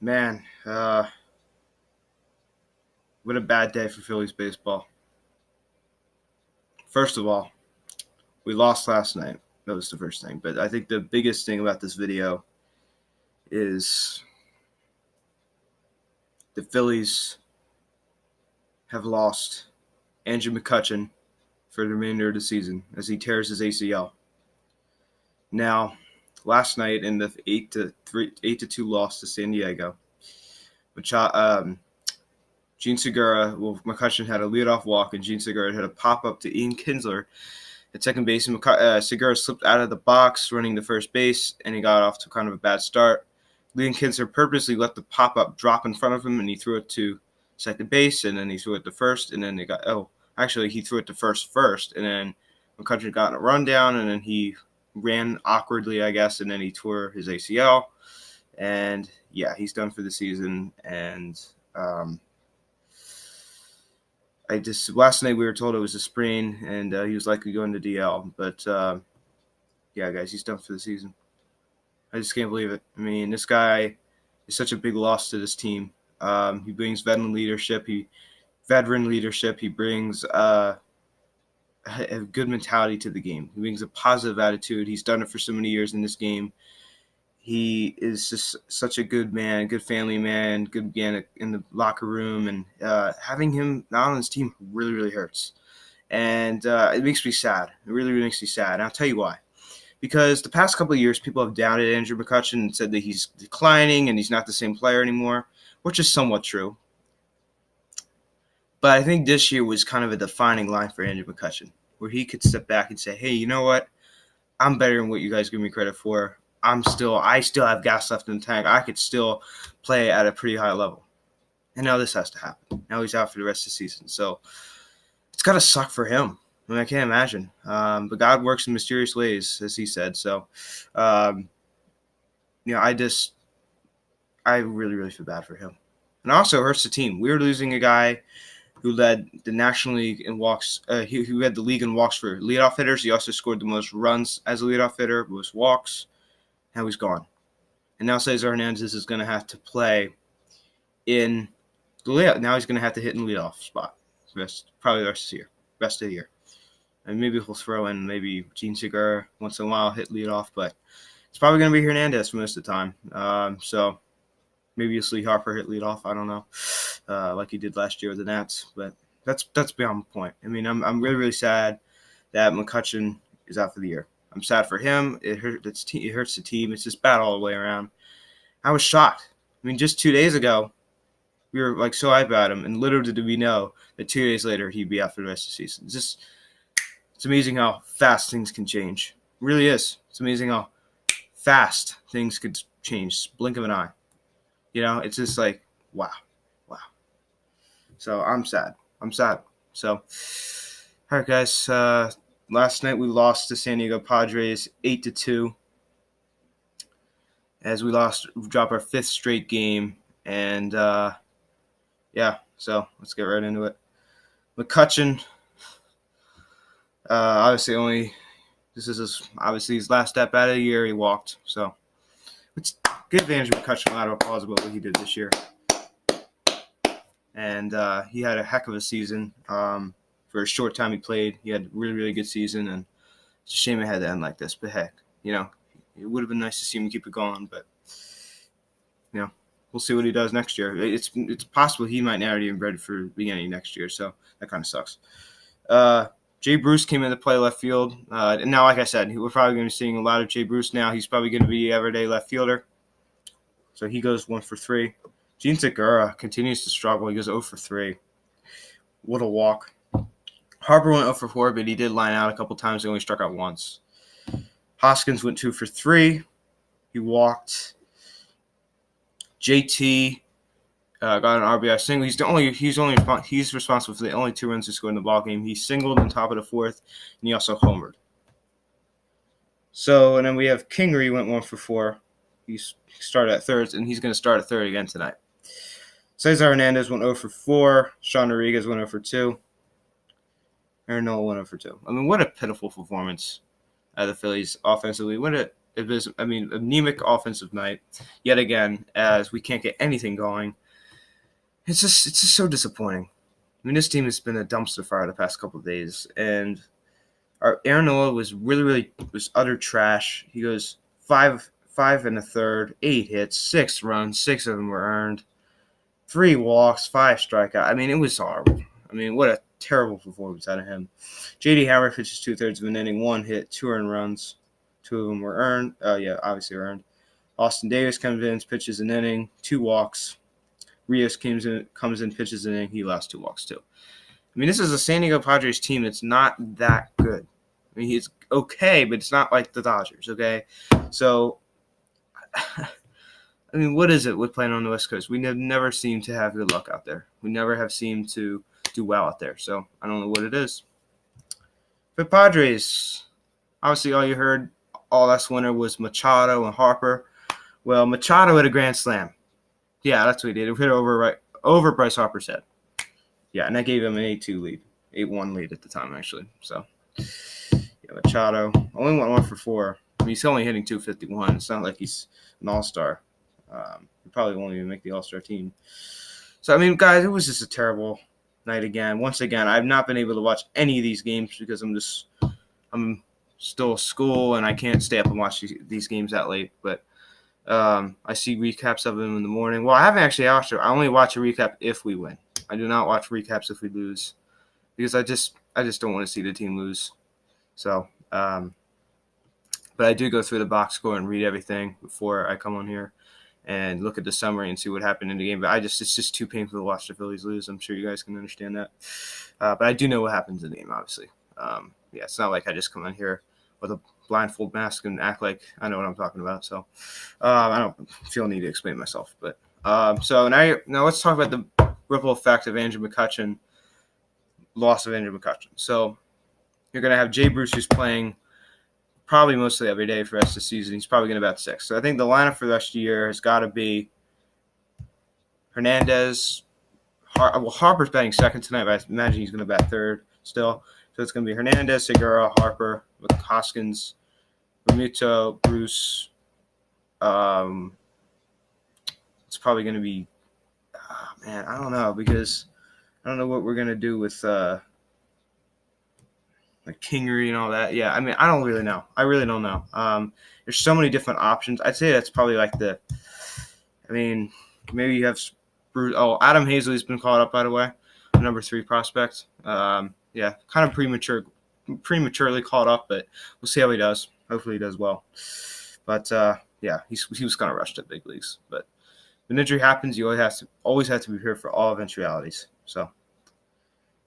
Man, what a bad day for Phillies baseball. First of all, we lost last night. That was the first thing. But I think the biggest thing about this video is the Phillies have lost Andrew McCutchen for the remainder of the season as he tears his ACL. Now, last night in the 8-2 loss to San Diego, Gene Segura, McCutchen had a leadoff walk, and Gene Segura had a pop up to Ian Kinsler at second base. And Segura slipped out of the box running to first base, and he got off to kind of a bad start. Ian Kinsler purposely let the pop up drop in front of him, and he threw it to second base, and then he threw it to first, and then he threw it to first, and then McCutchen got a rundown, and then he ran awkwardly, I guess, and then he tore his ACL, and yeah, he's done for the season. And last night we were told it was a sprain, and he was likely going to DL, but yeah, guys, he's done for the season. I just can't believe it. I mean, this guy is such a big loss to this team. He brings veteran leadership. He brings a good mentality to the game. He brings a positive attitude. He's done it for so many years in this game. He is just such a good man, good family man, good man in the locker room, and having him not on his team really, really hurts. And it makes me sad. It really, really makes me sad. And I'll tell you why. Because the past couple of years, people have doubted Andrew McCutchen and said that he's declining and he's not the same player anymore, which is somewhat true. But I think this year was kind of a defining line for Andrew McCutchen, where he could step back and say, hey, you know what? I'm better than what you guys give me credit for. I still have gas left in the tank. I could still play at a pretty high level. And now this has to happen. Now he's out for the rest of the season. So it's got to suck for him. I mean, I can't imagine. But God works in mysterious ways, as he said. So, I really, really feel bad for him. And also hurts the team. We were losing a guy who led the National League in walks. Who had the league in walks for leadoff hitters. He also scored the most runs as a leadoff hitter, most walks. Now he's gone. And now Cesar Hernandez is going to have to play in the leadoff. Now he's going to have to hit in the leadoff spot. Probably the rest of the year. And maybe he'll throw in maybe Gene Segura once in a while, hit leadoff, but it's probably going to be Hernandez for most of the time. So maybe you'll see Harper hit leadoff. I don't know, like he did last year with the Nats. But that's beyond the point. I mean, I'm really, really sad that McCutchen is out for the year. I'm sad for him. It hurts the team. It's just bad all the way around. I was shocked. I mean, just 2 days ago, we were like so hyped about him, and little did we know that 2 days later he'd be out for the rest of the season. It's amazing how fast things can change. It really is. It's amazing how fast things could change. Blink of an eye. You know, it's just like, wow. So I'm sad. So, all right, guys. Last night we lost to San Diego Padres 8-2. As we dropped our fifth straight game. And, so let's get right into it. McCutchen. This is his last step out of the year. He walked, so let's give Andrew McCutchen a lot of applause about what he did this year. And he had a heck of a season. For a short time he played, he had a really, really good season, and it's a shame it had to end like this. But heck, it would have been nice to see him keep it going. But we'll see what he does next year. It's possible he might not even be ready for the beginning next year, so that kind of sucks. Jay Bruce came into play left field. And now, like I said, we're probably going to be seeing a lot of Jay Bruce now. He's probably going to be everyday left fielder. So he goes 1 for 3. Gene Segura continues to struggle. He goes 0 for 3. What a walk. Harper went 0 for 4, but he did line out a couple times. He only struck out once. Hoskins went 2 for 3. He walked. JT got an RBI single. He's responsible for the only 2 runs he scored in the ball game. He singled on top of the 4th, and he also homered. So, and then we have Kingery went 1 for 4. He started at third, and he's going to start at third again tonight. Cesar Hernandez went 0 for 4. Sean Rodriguez went 0 for 2. Aaron Nola went 0 for 2. I mean, what a pitiful performance out of the Phillies offensively. What a anemic offensive night yet again, as we can't get anything going. It's just so disappointing. I mean, this team has been a dumpster fire the past couple of days, and our Aaron Nola was was utter trash. He goes five and a third, 8 hits, 6 runs, 6 of them were earned, 3 walks, 5 strikeouts. I mean, it was horrible. I mean, what a terrible performance out of him. J.D. Howard pitches 2/3 of an inning, 1 hit, 2 earned runs. 2 of them were earned. Obviously earned. Austin Davis comes in, pitches an inning, 2 walks. Rios comes in, pitches an inning. He lost 2 walks too. I mean, this is a San Diego Padres team that's not that good. I mean, he's okay, but it's not like the Dodgers, okay? So, I mean, what is it with playing on the West Coast? We never seem to have good luck out there. We never have seemed to do well out there. So, I don't know what it is. For Padres, obviously all you heard all last winter was Machado and Harper. Well, Machado hit a grand slam. Yeah, that's what he did. He hit over Bryce Harper's head. Yeah, and that gave him an 8-2 lead. 8-1 lead at the time, actually. So, yeah, Machado only went 1 for 4. I mean, he's only hitting 251. It's not like he's an all-star. He probably won't even make the all-star team. So, I mean, guys, it was just a terrible night again. Once again, I've not been able to watch any of these games because I'm still at school and I can't stay up and watch these games that late. But I see recaps of them in the morning. Well, I haven't actually watched it. I only watch a recap if we win. I do not watch recaps if we lose because I just don't want to see the team lose. So, but I do go through the box score and read everything before I come on here and look at the summary and see what happened in the game. But it's just too painful to watch the Phillies lose. I'm sure you guys can understand that. But I do know what happens in the game, obviously. It's not like I just come in here with a blindfold mask and act like I know what I'm talking about. So I don't feel a need to explain myself. But so now let's talk about the ripple effect of Andrew McCutchen, loss of Andrew McCutchen. So you're going to have Jay Bruce, who's playing probably mostly every day for the rest of the season. He's probably going to bat 6. So I think the lineup for the rest of the year has got to be Hernandez. Harper's batting second tonight, but I imagine he's going to bat third still. So it's going to be Hernandez, Segura, Harper, with Hoskins, Realmuto, Bruce. It's probably going to be, I don't know, because I don't know what we're going to do with like Kingery and all that. Yeah, I mean, I don't really know. I really don't know. There's so many different options. I'd say that's probably like maybe you have Bruce. Oh, Adam Hazley's been called up, by the way, number 3 prospect. Kind of prematurely called up, but we'll see how he does. Hopefully he does well. But he was kind of rushed at big leagues. But when injury happens, you always have to be prepared for all eventualities. So,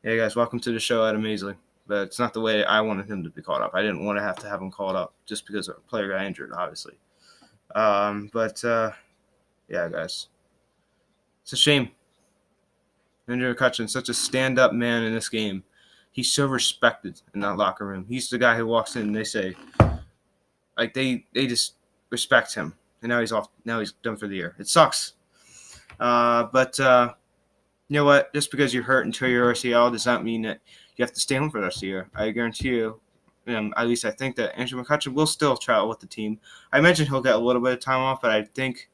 yeah, guys, welcome to the show, Adam Hazley. But it's not the way I wanted him to be called up. I didn't want to have him called up just because a player got injured, obviously. Yeah, guys, it's a shame. Andrew McCutchen, such a stand-up man in this game. He's so respected in that locker room. He's the guy who walks in and they say, like, they just respect him. And now he's off. Now he's done for the year. It sucks. But you know what? Just because you're hurt until your ACL does not mean that you have to stay home for the rest of the year. I guarantee you, at least I think that Andrew McCutchen will still travel with the team. I mentioned he'll get a little bit of time off, but I think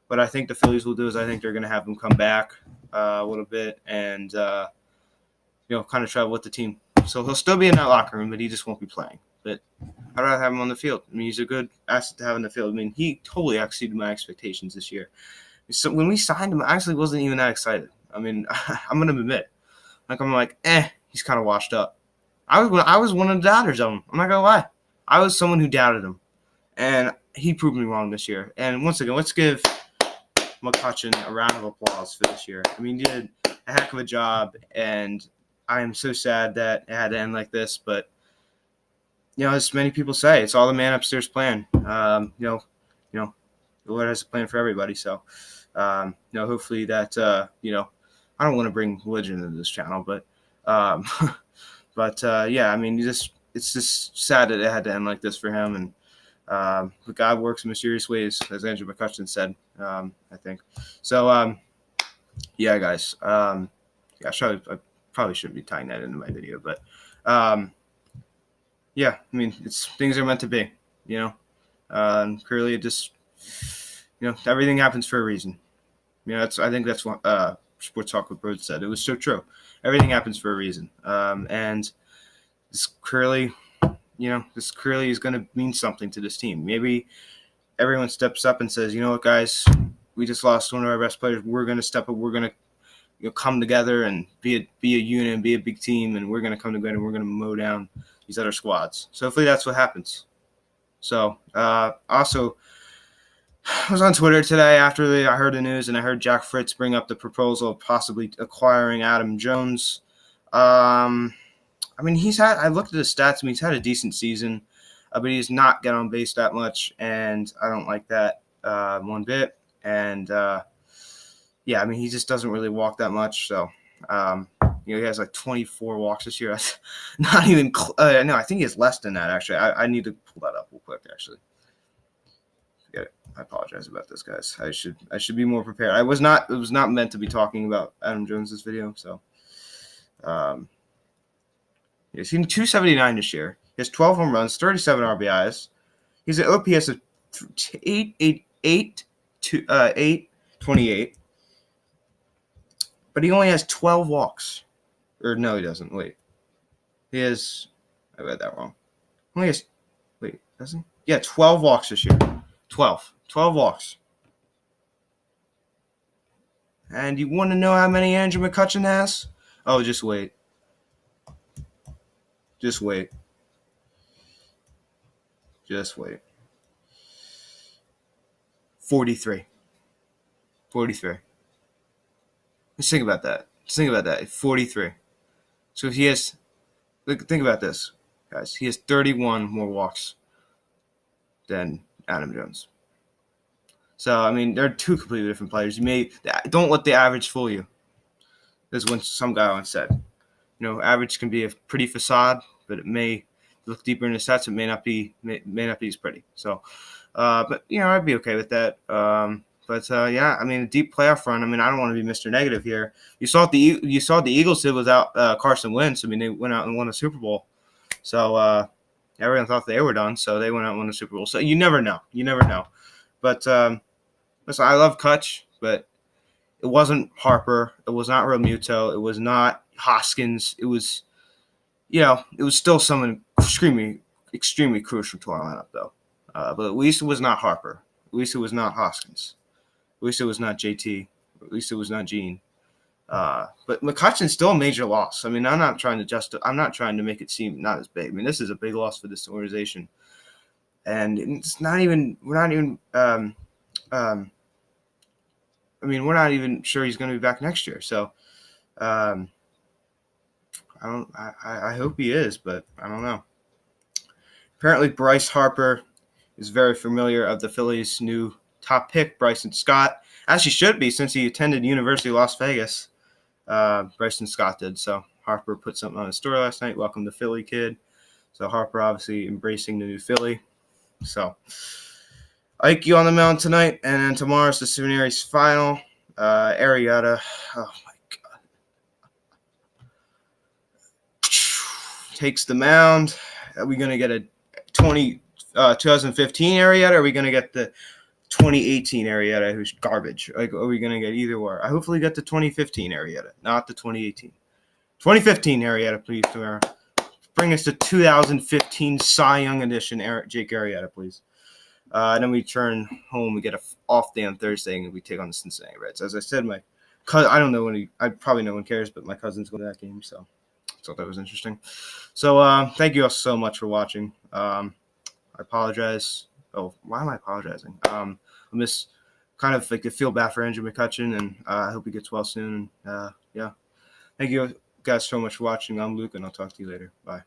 the Phillies will do is I think they're going to have him come back a little bit and kind of travel with the team. So he'll still be in that locker room, but he just won't be playing. But I'd rather have him on the field. I mean, he's a good asset to have in the field. I mean, he totally exceeded my expectations this year. So when we signed him, I actually wasn't even that excited. I mean, I'm going to admit, I'm like, he's kind of washed up. I was one of the doubters of him. I'm not going to lie. I was someone who doubted him. And he proved me wrong this year. And once again, let's give McCutchen a round of applause for this year. I mean, he did a heck of a job, and I am so sad that it had to end like this. But, as many people say, it's all the man upstairs plan. The Lord has a plan for everybody. So, hopefully that, I don't want to bring religion into this channel, but, I mean, it's just sad that it had to end like this for him. And, but God works in mysterious ways, as Andrew McCutchen said, I think. So, guys, I probably shouldn't be tying that into my video, but, I mean, things are meant to be, And Curly, it just, everything happens for a reason. I think that's what Sports Talk with Bird said. It was so true. Everything happens for a reason. And this Curly, this Curly is going to mean something to this team. Maybe everyone steps up and says, you know what, guys, we just lost one of our best players. We're going to step up. We're going to come together and be a unit and be a big team, and we're going to come together and we're going to mow down these other squads. So hopefully that's what happens. So also, I was on Twitter today after I heard the news, and I heard Jack Fritz bring up the proposal of possibly acquiring Adam Jones. I mean, I looked at his stats. I mean, he's had a decent season, but he's not getting on base that much, and I don't like that one bit. And I mean, he just doesn't really walk that much. So, he has like 24 walks this year. That's not even. No, I think he has less than that. Actually, I need to pull that up real quick. Actually, forget it. I apologize about this, guys. I should be more prepared. It was not meant to be talking about Adam Jones this video. So, he's hitting 279 this year. He has 12 home runs, 37 RBIs. He's an OPS of 828. But he only has 12 walks. Or no, he doesn't. Wait. He has. I read that wrong. Only has. Wait, doesn't he? Yeah, 12 walks this year. 12 walks. And you want to know how many Andrew McCutchen has? Oh, just wait. Just wait. 43. Just think about that. 43. So if he has, think about this, guys. He has 31 more walks than Adam Jones. So, I mean, they're two completely different players. Don't let the average fool you. This is what some guy once said. Average can be a pretty facade, but it may look deeper in the stats. It may not be as pretty. So, but I'd be okay with that. I mean, a deep playoff run. I mean, I don't want to be Mr. Negative here. You saw what the Eagles did without Carson Wentz. I mean, they went out and won a Super Bowl. So everyone thought they were done. So they went out and won a Super Bowl. So you never know. But listen, I love Cutch, but it wasn't Harper. It was not Realmuto. It was not Hoskins. It was, it was still someone extremely crucial to our lineup, though. But at least it was not Harper. At least it was not Hoskins. At least it was not JT. At least it was not Gene. But McCutchen's still a major loss. I mean, I'm not trying to make it seem not as big. I mean, this is a big loss for this organization. And it's not even, we're not even sure he's going to be back next year. So, I hope he is, but I don't know. Apparently Bryce Harper is very familiar of the Phillies' new top pick, Bryson Scott, as he should be since he attended University of Las Vegas. Bryson Scott did. So Harper put something on his story last night. Welcome to Philly, kid. So Harper obviously embracing the new Philly. So Ike on the mound tonight, and then tomorrow's the Series final. Arrieta. Oh my God. Takes the mound. Are we gonna get a 2015 Arrieta, or are we gonna get the 2018 Arrieta, who's garbage? Like, are we gonna get either or? I hopefully get the 2015 Arrieta, not the 2018. 2015 Arrieta, please. Bring us to 2015 Cy Young edition, Jake Arrieta, please. And then we turn home. We get an off day on Thursday, and we take on the Cincinnati Reds. As I said, my cousin, I don't know probably no one cares, but my cousin's going to that game, so I thought that was interesting. So thank you all so much for watching. I apologize. Oh, why am I apologizing? I'm just kind of like I feel bad for Andrew McCutchen, and I hope he gets well soon. And thank you guys so much for watching. I'm Luke, and I'll talk to you later. Bye.